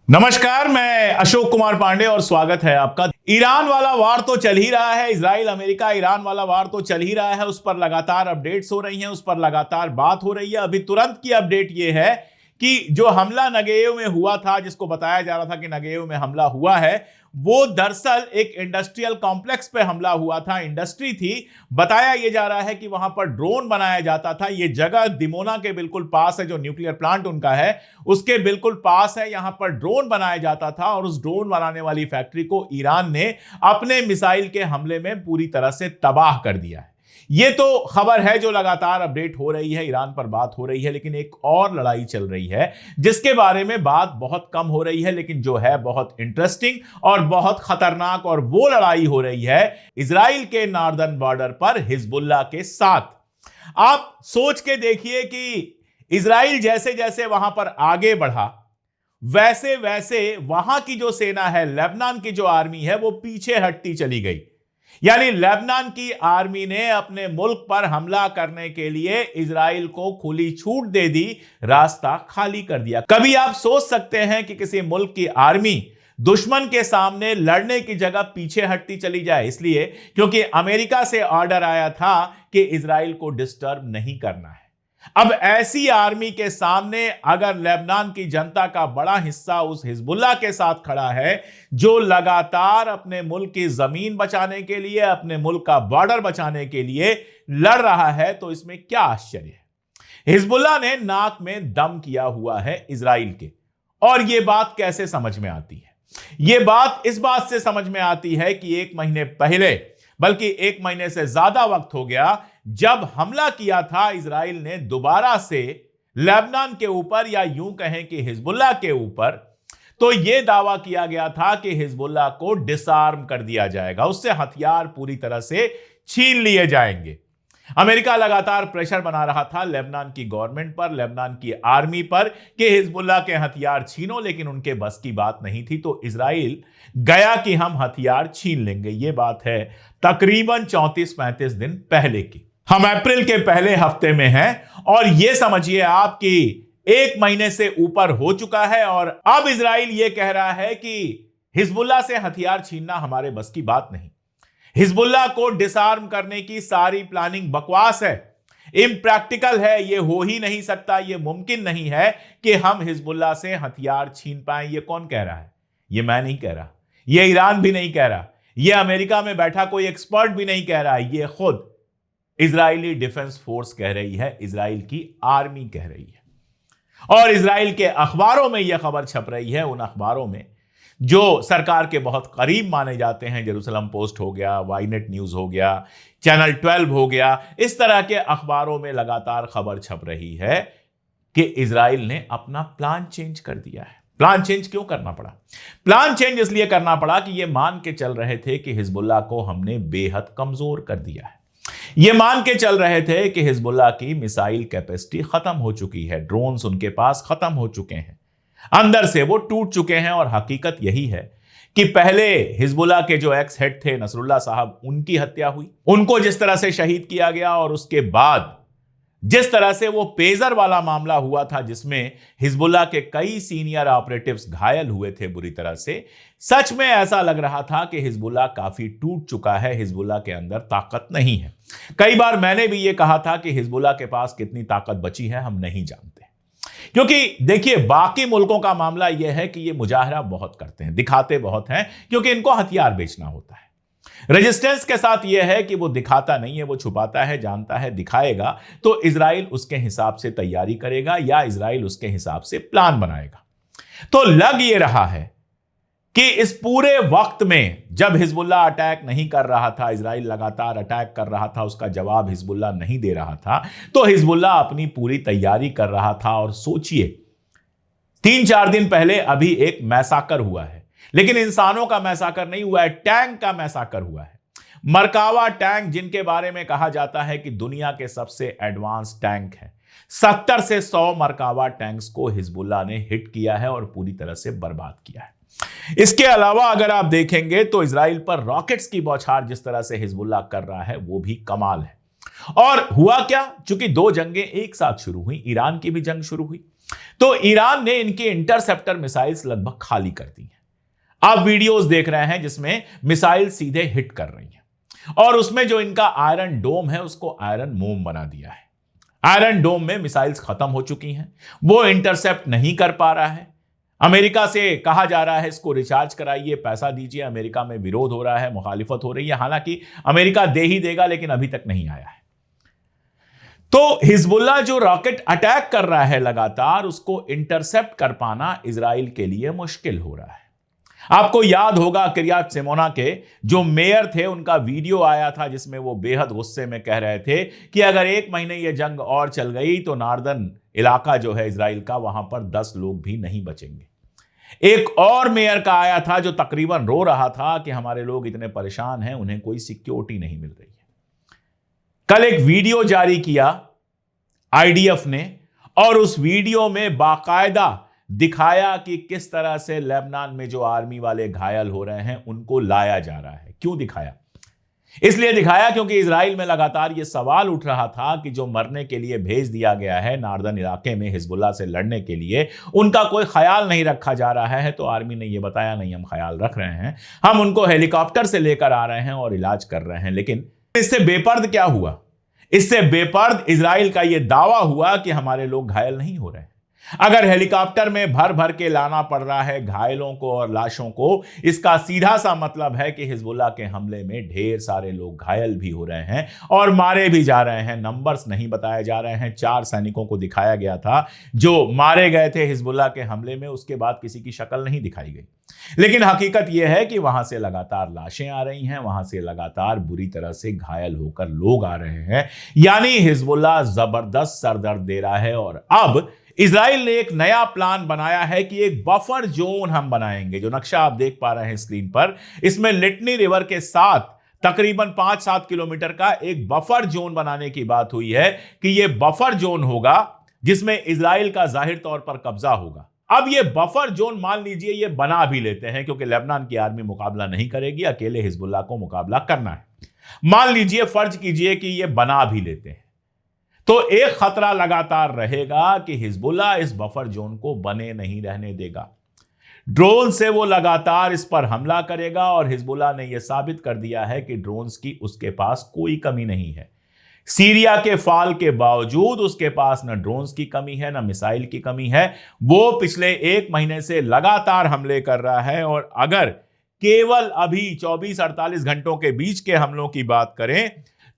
नमस्कार, मैं अशोक कुमार पांडे और स्वागत है आपका। ईरान वाला वार तो चल ही रहा है। इजराइल अमेरिका ईरान वाला वार तो चल ही रहा है। उस पर लगातार अपडेट्स हो रही हैं, उस पर लगातार बात हो रही है। अभी तुरंत की अपडेट यह है कि जो हमला नगेयो में हुआ था, जिसको बताया जा रहा था कि नगेयो में हमला हुआ है, वो दरअसल एक इंडस्ट्रियल कॉम्प्लेक्स पे हमला हुआ था। इंडस्ट्री थी। बताया यह जा रहा है कि वहां पर ड्रोन बनाया जाता था। यह जगह दिमोना के बिल्कुल पास है, जो न्यूक्लियर प्लांट उनका है उसके बिल्कुल पास है। यहां पर ड्रोन बनाया जाता था और उस ड्रोन बनाने वाली फैक्ट्री को ईरान ने अपने मिसाइल के हमले में पूरी तरह से तबाह कर दिया है। यह तो खबर है जो लगातार अपडेट हो रही है, ईरान पर बात हो रही है। लेकिन एक और लड़ाई चल रही है जिसके बारे में बात बहुत कम हो रही है, लेकिन जो है बहुत इंटरेस्टिंग और बहुत खतरनाक। और वो लड़ाई हो रही है इजराइल के नॉर्दर्न बॉर्डर पर हिजबुल्लाह के साथ। आप सोच के देखिए कि इजराइल जैसे जैसे वहां पर आगे बढ़ा, वैसे वैसे वहां की जो सेना है, लेबनान की जो आर्मी है, वो पीछे हटती चली गई। यानी लेबनान की आर्मी ने अपने मुल्क पर हमला करने के लिए इजराइल को खुली छूट दे दी, रास्ता खाली कर दिया। कभी आप सोच सकते हैं कि किसी मुल्क की आर्मी दुश्मन के सामने लड़ने की जगह पीछे हटती चली जाए, इसलिए क्योंकि अमेरिका से ऑर्डर आया था कि इजराइल को डिस्टर्ब नहीं करना है। अब ऐसी आर्मी के सामने अगर लेबनान की जनता का बड़ा हिस्सा उस हिजबुल्लाह के साथ खड़ा है, जो लगातार अपने मुल्क की जमीन बचाने के लिए, अपने मुल्क का बॉर्डर बचाने के लिए लड़ रहा है, तो इसमें क्या आश्चर्य है। हिजबुल्लाह ने नाक में दम किया हुआ है इजराइल के। और यह बात कैसे समझ में आती है? यह बात इस बात से समझ में आती है कि एक महीने पहले, बल्कि एक महीने से ज्यादा वक्त हो गया, जब हमला किया था इजराइल ने दोबारा से लेबनान के ऊपर, या यूं कहें कि हिजबुल्लाह के ऊपर, तो यह दावा किया गया था कि हिजबुल्लाह को डिसआर्म कर दिया जाएगा, उससे हथियार पूरी तरह से छीन लिए जाएंगे। अमेरिका लगातार प्रेशर बना रहा था लेबनान की गवर्नमेंट पर, लेबनान की आर्मी पर, कि हिजबुल्लाह के हथियार छीनो, लेकिन उनके बस की बात नहीं थी। तो इजराइल गया कि हम हथियार छीन लेंगे। यह बात है तकरीबन 34-35 दिन पहले की। हम अप्रैल के पहले हफ्ते में हैं और यह समझिए आप कि एक महीने से ऊपर हो चुका है और अब इजराइल यह कह रहा है कि हिजबुल्लाह से हथियार छीनना हमारे बस की बात नहीं। हिजबुल्लाह को डिसआर्म करने की सारी प्लानिंग बकवास है, इम्प्रैक्टिकल है, यह हो ही नहीं सकता, यह मुमकिन नहीं है कि हम हिजबुल्लाह से हथियार छीन पाएं। यह कौन कह रहा है? यह मैं नहीं कह रहा, यह ईरान भी नहीं कह रहा, यह अमेरिका में बैठा कोई एक्सपर्ट भी नहीं कह रहा है, यह खुद इजरायली डिफेंस फोर्स कह रही है, इजराइल की आर्मी कह रही है। और इजराइल के अखबारों में यह खबर छप रही है, उन अखबारों में जो सरकार के बहुत करीब माने जाते हैं। जेरूसलम पोस्ट हो गया, वाईनेट न्यूज हो गया, चैनल 12 हो गया, इस तरह के अखबारों में लगातार खबर छप रही है कि इजराइल ने अपना प्लान चेंज कर दिया है। प्लान चेंज क्यों करना पड़ा? प्लान चेंज इसलिए करना पड़ा कि यह मान के चल रहे थे कि हिजबुल्लाह को हमने बेहद कमजोर कर दिया है। यह मान के चल रहे थे कि हिजबुल्लाह की मिसाइल कैपेसिटी खत्म हो चुकी है, ड्रोन्स उनके पास खत्म हो चुके हैं, अंदर से वो टूट चुके हैं। और हकीकत यही है कि पहले हिजबुल्लाह के जो एक्स हेड थे नसरुल्लाह साहब, उनकी हत्या हुई, उनको जिस तरह से शहीद किया गया, और उसके बाद जिस तरह से वो पेजर वाला मामला हुआ था जिसमें हिजबुल्लाह के कई सीनियर ऑपरेटिव्स घायल हुए थे बुरी तरह से, सच में ऐसा लग रहा था कि हिजबुल्लाह काफी टूट चुका है, हिजबुल्लाह के अंदर ताकत नहीं है। कई बार मैंने भी ये कहा था कि हिजबुल्लाह के पास कितनी ताकत बची है हम नहीं जानते, क्योंकि देखिए बाकी मुल्कों का मामला यह है कि ये मुजाहरा बहुत करते हैं, दिखाते बहुत हैं, क्योंकि इनको हथियार बेचना होता है। रेजिस्टेंस के साथ यह है कि वो दिखाता नहीं है, वो छुपाता है, जानता है दिखाएगा तो इजराइल उसके हिसाब से तैयारी करेगा या इजराइल उसके हिसाब से प्लान बनाएगा। तो लग ये रहा है कि इस पूरे वक्त में जब हिजबुल्लाह अटैक नहीं कर रहा था, इजराइल लगातार अटैक कर रहा था, उसका जवाब हिजबुल्लाह नहीं दे रहा था, तो हिजबुल्लाह अपनी पूरी तैयारी कर रहा था। और सोचिए 3-4 दिन पहले अभी एक मैसाकर हुआ है, लेकिन इंसानों का मैसाकर नहीं हुआ है, टैंक का मैसाकर हुआ है। मरकावा टैंक, जिनके बारे में कहा जाता है कि दुनिया के सबसे एडवांस टैंक है, 70 से 100 मरकावा टैंक्स को हिजबुल्लाह ने हिट किया है और पूरी तरह से बर्बाद किया है। इसके अलावा अगर आप देखेंगे तो इजराइल पर रॉकेट्स की बौछार जिस तरह से हिजबुल्लाह कर रहा है वो भी कमाल है। और हुआ क्या, चूंकि 2 जंगें एक साथ शुरू हुई, ईरान की भी जंग शुरू हुई, तो ईरान ने इनके इंटरसेप्टर मिसाइल्स लगभग खाली कर दी हैं। आप वीडियोस देख रहे हैं जिसमें मिसाइल सीधे हिट कर रही हैं और उसमें जो इनका आयरन डोम है उसको आयरन मोम बना दिया है। आयरन डोम में मिसाइल्स खत्म हो चुकी हैं, वो इंटरसेप्ट नहीं कर पा रहा है। अमेरिका से कहा जा रहा है इसको रिचार्ज कराइए, पैसा दीजिए। अमेरिका में विरोध हो रहा है, मुखालिफत हो रही है। हालांकि अमेरिका दे ही देगा, लेकिन अभी तक नहीं आया है। तो हिजबुल्लाह जो रॉकेट अटैक कर रहा है लगातार, उसको इंटरसेप्ट कर पाना इजराइल के लिए मुश्किल हो रहा है। आपको याद होगा किर्यात सिमोना के जो मेयर थे, उनका वीडियो आया था जिसमें वो बेहद गुस्से में कह रहे थे कि अगर 1 महीने ये जंग और चल गई तो नार्दर्न इलाका जो है इजराइल का, वहां पर 10 लोग भी नहीं बचेंगे। एक और मेयर का आया था जो तकरीबन रो रहा था कि हमारे लोग इतने परेशान हैं, उन्हें कोई सिक्योरिटी नहीं मिल रही है। कल एक वीडियो जारी किया आईडीएफ ने और उस वीडियो में बाकायदा दिखाया कि किस तरह से लेबनान में जो आर्मी वाले घायल हो रहे हैं उनको लाया जा रहा है। क्यों दिखाया? इसलिए दिखाया क्योंकि इजराइल में लगातार यह सवाल उठ रहा था कि जो मरने के लिए भेज दिया गया है नार्दर्न इलाके में हिजबुल्लाह से लड़ने के लिए, उनका कोई ख्याल नहीं रखा जा रहा है। तो आर्मी ने यह बताया, नहीं हम ख्याल रख रहे हैं, हम उनको हेलीकॉप्टर से लेकर आ रहे हैं और इलाज कर रहे हैं। लेकिन इससे बेपर्द क्या हुआ? इससे बेपर्द इजराइल का यह दावा हुआ कि हमारे लोग घायल नहीं हो रहे हैं। अगर हेलीकॉप्टर में भर भर के लाना पड़ रहा है घायलों को और लाशों को, इसका सीधा सा मतलब है कि हिजबुल्लाह के हमले में ढेर सारे लोग घायल भी हो रहे हैं और मारे भी जा रहे हैं। नंबर्स नहीं बताए जा रहे हैं। 4 सैनिकों को दिखाया गया था जो मारे गए थे हिजबुल्लाह के हमले में, उसके बाद किसी की शक्ल नहीं दिखाई गई। लेकिन हकीकत यह है कि वहां से लगातार लाशें आ रही हैं, वहां से लगातार बुरी तरह से घायल होकर लोग आ रहे हैं। यानी हिजबुल्लाह जबरदस्त सरदर्द दे रहा है। और अब इजराइल ने एक नया प्लान बनाया है कि एक बफर जोन हम बनाएंगे। जो नक्शा आप देख पा रहे हैं स्क्रीन पर, इसमें लिटनी रिवर के साथ तकरीबन 5-7 किलोमीटर का एक बफर जोन बनाने की बात हुई है कि यह बफर जोन होगा जिसमें इजराइल का जाहिर तौर पर कब्जा होगा। अब यह बफर जोन मान लीजिए ये बना भी लेते हैं, क्योंकि लेबनान की आर्मी मुकाबला नहीं करेगी, अकेले हिजबुल्लाह को मुकाबला करना है। मान लीजिए, फर्ज कीजिए कि ये बना भी लेते हैं, तो एक खतरा लगातार रहेगा कि हिजबुल्लाह इस बफर जोन को बने नहीं रहने देगा। ड्रोन से वो लगातार इस पर हमला करेगा और हिजबुल्लाह ने यह साबित कर दिया है कि ड्रोन्स की उसके पास कोई कमी नहीं है। सीरिया के फाल के बावजूद उसके पास न ड्रोन्स की कमी है, न मिसाइल की कमी है। वो पिछले 1 महीने से लगातार हमले कर रहा है। और अगर केवल अभी 24-48 घंटों के बीच के हमलों की बात करें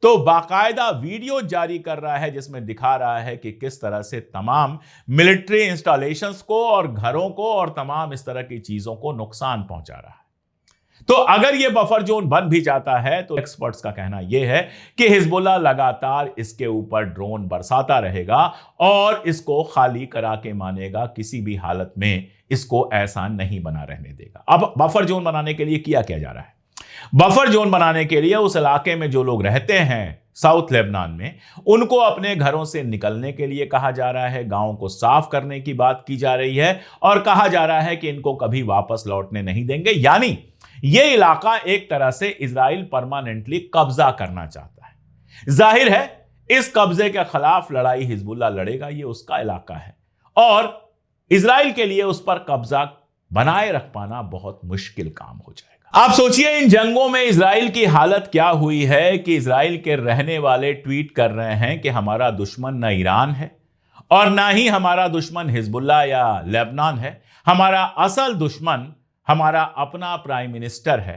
तो बाकायदा वीडियो जारी कर रहा है जिसमें दिखा रहा है कि किस तरह से तमाम मिलिट्री इंस्टॉलेशंस को और घरों को और तमाम इस तरह की चीजों को नुकसान पहुंचा रहा है। तो अगर यह बफर जोन बन भी जाता है तो एक्सपर्ट्स का कहना यह है कि हिजबुल्लाह लगातार इसके ऊपर ड्रोन बरसाता रहेगा और इसको खाली करा के मानेगा। किसी भी हालत में इसको ऐसा नहीं बना रहने देगा। अब बफर जोन बनाने के लिए किया जा रहा है? बफर जोन बनाने के लिए उस इलाके में जो लोग रहते हैं साउथ लेबनान में, उनको अपने घरों से निकलने के लिए कहा जा रहा है। गांवों को साफ करने की बात की जा रही है और कहा जा रहा है कि इनको कभी वापस लौटने नहीं देंगे। यानी यह इलाका एक तरह से इजराइल परमानेंटली कब्जा करना चाहता है। जाहिर है इस कब्जे के खिलाफ लड़ाई हिजबुल्लाह लड़ेगा, यह उसका इलाका है और इजराइल के लिए उस पर कब्जा बनाए रख पाना बहुत मुश्किल काम हो जाएगा। आप सोचिए इन जंगों में इजराइल की हालत क्या हुई है कि इजराइल के रहने वाले ट्वीट कर रहे हैं कि हमारा दुश्मन न ईरान है और ना ही हमारा दुश्मन हिजबुल्लाह या लेबनान है। हमारा असल दुश्मन हमारा अपना प्राइम मिनिस्टर है,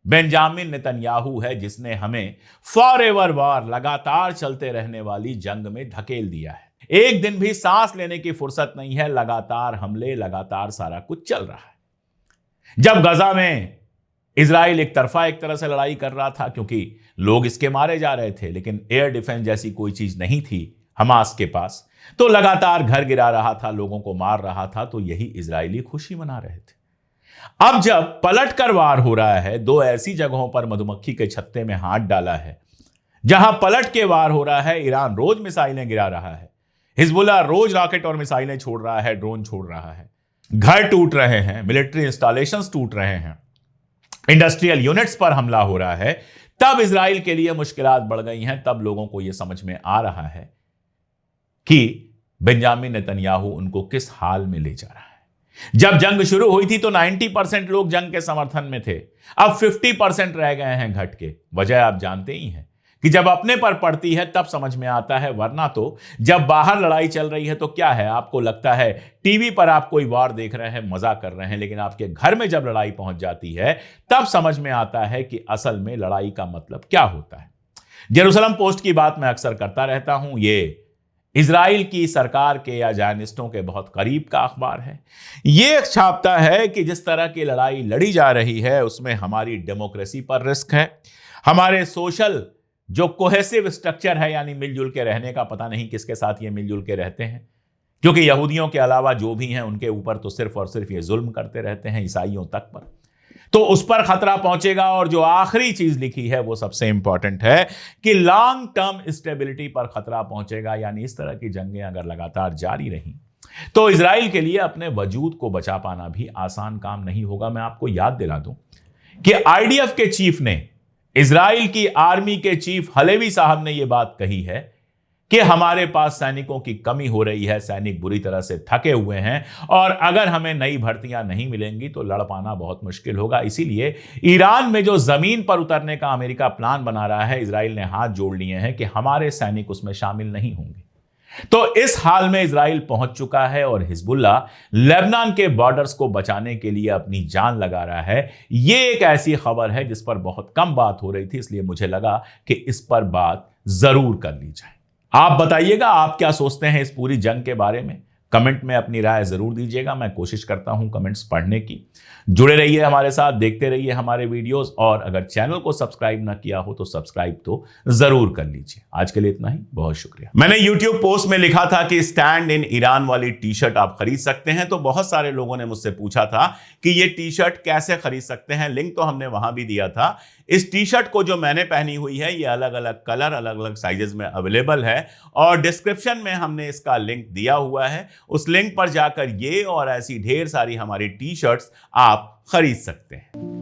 बेंजामिन नेतन्याहू है, जिसने हमें फॉरएवर वॉर, लगातार चलते रहने वाली जंग में धकेल दिया है। एक दिन भी सांस लेने की फुर्सत नहीं है, लगातार हमले, लगातार सारा कुछ चल रहा है। जब गजा में इजराइल एक तरह से लड़ाई कर रहा था क्योंकि लोग इसके मारे जा रहे थे, लेकिन एयर डिफेंस जैसी कोई चीज नहीं थी हमास के पास, तो लगातार घर गिरा रहा था, लोगों को मार रहा था, तो यही इजरायली खुशी मना रहे थे। अब जब पलट कर वार हो रहा है, 2 ऐसी जगहों पर मधुमक्खी के छत्ते में हाथ डाला है जहां पलट के वार हो रहा है। ईरान रोज मिसाइलें गिरा रहा है, हिजबुल्लाह रोज रॉकेट और मिसाइलें छोड़ रहा है, ड्रोन छोड़ रहा है, घर टूट रहे हैं, मिलिट्री इंस्टॉलेशंस टूट रहे हैं, इंडस्ट्रियल यूनिट्स पर हमला हो रहा है। तब इजराइल के लिए मुश्किलात बढ़ गई हैं। तब लोगों को यह समझ में आ रहा है कि बेंजामिन नेतन्याहू उनको किस हाल में ले जा रहा है। जब जंग शुरू हुई थी तो 90% लोग जंग के समर्थन में थे, अब 50% रह गए हैं घट के। वजह आप जानते ही हैं कि जब अपने पर पड़ती है तब समझ में आता है, वरना तो जब बाहर लड़ाई चल रही है तो क्या है, आपको लगता है टीवी पर आप कोई वार देख रहे हैं, मजा कर रहे हैं, लेकिन आपके घर में जब लड़ाई पहुंच जाती है तब समझ में आता है कि असल में लड़ाई का मतलब क्या होता है। जेरूसलम पोस्ट की बात मैं अक्सर करता रहता हूं, ये इजराइल की सरकार के या ज़ायनिस्टों के बहुत करीब का अखबार है। ये छापता है कि जिस तरह की लड़ाई लड़ी जा रही है उसमें हमारी डेमोक्रेसी पर रिस्क है, हमारे सोशल जो कोहेसिव स्ट्रक्चर है, यानी मिलजुल के रहने का, पता नहीं किसके साथ ये मिलजुल के रहते हैं, क्योंकि यहूदियों के अलावा जो भी हैं उनके ऊपर तो सिर्फ और सिर्फ ये जुल्म करते रहते हैं, ईसाइयों तक पर, तो उस पर खतरा पहुंचेगा। और जो आखिरी चीज लिखी है वो सबसे इंपॉर्टेंट है कि लॉन्ग टर्म स्टेबिलिटी पर खतरा पहुंचेगा, यानी इस तरह की जंगें अगर लगातार जारी रहीं तो इजराइल के लिए अपने वजूद को बचा पाना भी आसान काम नहीं होगा। मैं आपको याद दिला दूं कि आईडीएफ के चीफ ने, इजराइल की आर्मी के चीफ हलेवी साहब ने यह बात कही है कि हमारे पास सैनिकों की कमी हो रही है, सैनिक बुरी तरह से थके हुए हैं और अगर हमें नई भर्तियां नहीं मिलेंगी तो लड़ पाना बहुत मुश्किल होगा। इसीलिए ईरान में जो जमीन पर उतरने का अमेरिका प्लान बना रहा है, इजराइल ने हाथ जोड़ लिए हैं कि हमारे सैनिक उसमें शामिल नहीं होंगे। तो इस हाल में इजराइल पहुंच चुका है और हिजबुल्लाह लेबनान के बॉर्डर्स को बचाने के लिए अपनी जान लगा रहा है। यह एक ऐसी खबर है जिस पर बहुत कम बात हो रही थी, इसलिए मुझे लगा कि इस पर बात जरूर कर ली जाए। आप बताइएगा आप क्या सोचते हैं इस पूरी जंग के बारे में, कमेंट में अपनी राय जरूर दीजिएगा। मैं कोशिश करता हूं कमेंट्स पढ़ने की। जुड़े रहिए हमारे साथ, देखते रहिए हमारे वीडियोस, और अगर चैनल को सब्सक्राइब ना किया हो तो सब्सक्राइब तो जरूर कर लीजिए। आज के लिए इतना ही, बहुत शुक्रिया। मैंने यूट्यूब पोस्ट में लिखा था कि स्टैंड इन ईरान वाली टी शर्ट आप खरीद सकते हैं, तो बहुत सारे लोगों ने मुझसे पूछा था कि ये टी शर्ट कैसे खरीद सकते हैं। लिंक तो हमने वहां भी दिया था। इस टी शर्ट को जो मैंने पहनी हुई है ये अलग अलग कलर, अलग अलग साइजेस में अवेलेबल है और डिस्क्रिप्शन में हमने इसका लिंक दिया हुआ है। उस लिंक पर जाकर ये और ऐसी ढेर सारी हमारी टी शर्ट्स आप खरीद सकते हैं।